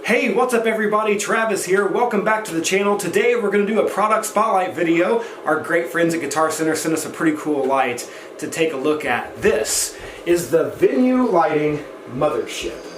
Hey, what's up everybody? Travis here. Welcome back to the channel. Today we're going to do a product spotlight video. Our great friends at Guitar Center sent us a pretty cool light to take a look at. This is the Venue Lighting Mothership.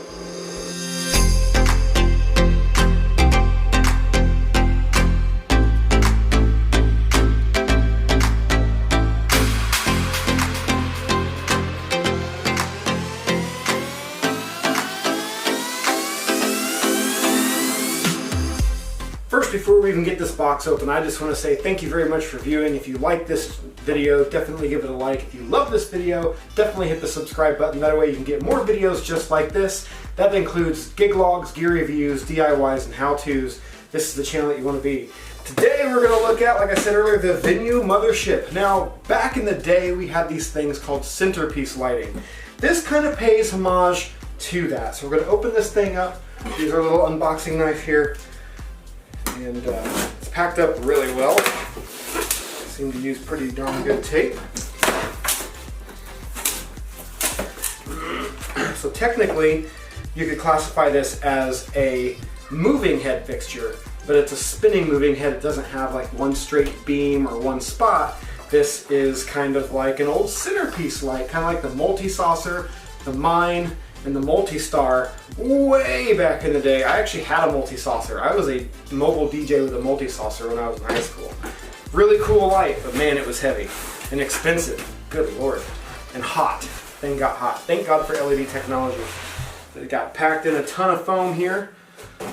First, before we even get this box open, I just want to say thank you very much for viewing. If you like this video, definitely give it a like. If you love this video, definitely hit the subscribe button. That way you can get more videos just like this. That includes gig logs, gear reviews, DIYs, and how-tos. This is the channel that you want to be. Today we're going to look at, like I said earlier, the Venue Mothership. Now, back in the day, we had these things called centerpiece lighting. This kind of pays homage to that. So we're going to open this thing up. Use our little unboxing knife here. And it's packed up really well. Seem to use pretty darn good tape. So technically, you could classify this as a moving head fixture, but it's a spinning moving head. It doesn't have like one straight beam or one spot. This is kind of like an old centerpiece light, kind of like the multi-saucer, the Mine, and the multi-star way back in the day. I actually had a multi-saucer. I was a mobile DJ with a multi-saucer when I was in high school. Really cool light, but man, it was heavy and expensive. Good Lord. And hot. Thing got hot. Thank God for LED technology. It got packed in a ton of foam here.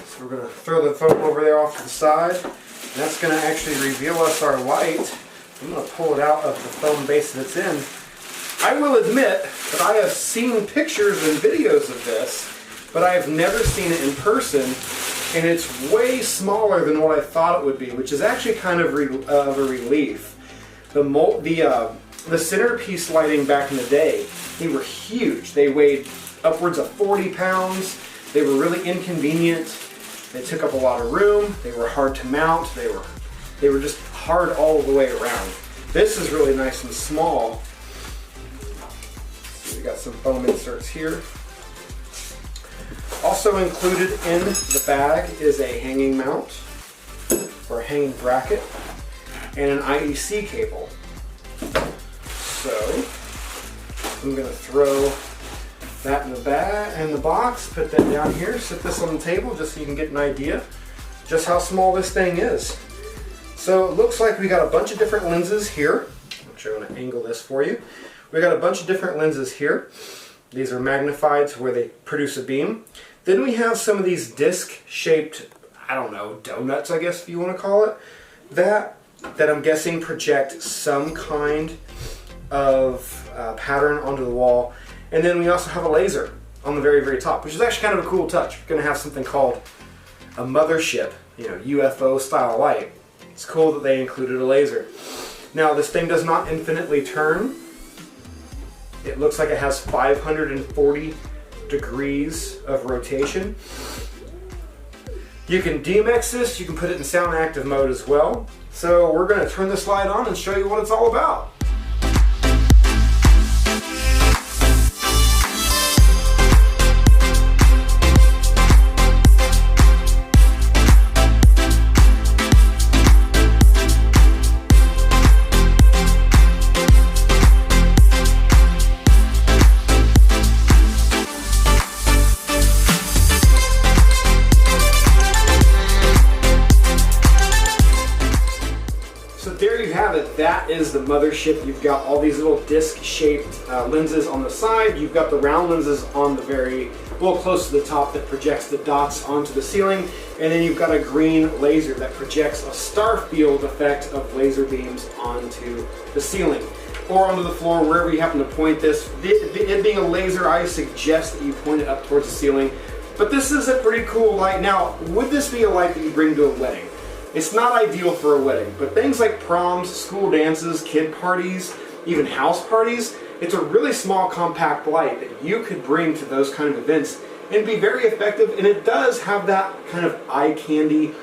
So we're gonna throw the foam over there off to the side. And that's gonna actually reveal us our light. I'm gonna pull it out of the foam base that it's in. I will admit that I have seen pictures and videos of this, but I have never seen it in person, and it's way smaller than what I thought it would be, which is actually kind of a relief. The centerpiece lighting back in the day, they were huge. They weighed upwards of 40 pounds. They were really inconvenient. They took up a lot of room. They were hard to mount. They were just hard all the way around. This is really nice and small. We got some foam inserts here. Also included in the bag is a hanging mount or a hanging bracket and an IEC cable. So I'm going to throw that in the bag and the box, put that down here, set this on the table just so you can get an idea just how small this thing is. So it looks like we got a bunch of different lenses here. Actually, I'm going to angle this for you. We got a bunch of different lenses here. These are magnified to where they produce a beam. Then we have some of these disc-shaped, I don't know, donuts, I guess if you want to call it, that I'm guessing project some kind of pattern onto the wall. And then we also have a laser on the very, very top, which is actually kind of a cool touch. We're going to have something called a Mothership, UFO style light. It's cool that they included a laser. Now this thing does not infinitely turn. It looks like it has 540 degrees of rotation. You can DMX this, you can put it in sound active mode as well. So we're going to turn this light on and show you what it's all about. There you have it. That is the Mothership. You've got all these little disc-shaped lenses on the side. You've got the round lenses on the close to the top that projects the dots onto the ceiling. And then you've got a green laser that projects a star field effect of laser beams onto the ceiling or onto the floor, wherever you happen to point this. It being a laser, I suggest that you point it up towards the ceiling. But this is a pretty cool light. Now, would this be a light that you bring to a wedding? It's not ideal for a wedding, but things like proms, school dances, kid parties, even house parties, it's a really small compact light that you could bring to those kind of events and be very effective, and it does have that kind of eye candy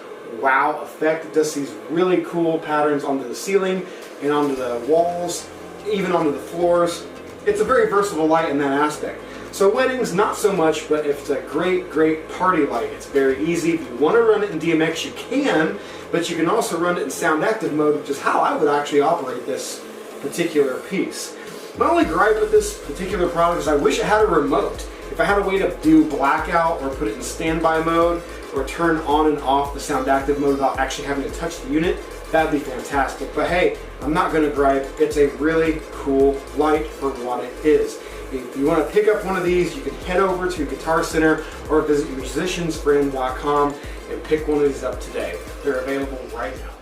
wow effect. It does these really cool patterns onto the ceiling and onto the walls, even onto the floors. It's a very versatile light in that aspect. So weddings, not so much, but if it's a great, great party light, it's very easy. If you want to run it in DMX, you can, but you can also run it in sound active mode, which is how I would actually operate this particular piece. My only gripe with this particular product is I wish it had a remote. If I had a way to do blackout or put it in standby mode or turn on and off the sound active mode without actually having to touch the unit, that'd be fantastic. But hey, I'm not going to gripe. It's a really cool light for what it is. If you want to pick up one of these, you can head over to Guitar Center or visit musiciansfriend.com and pick one of these up today. They're available right now.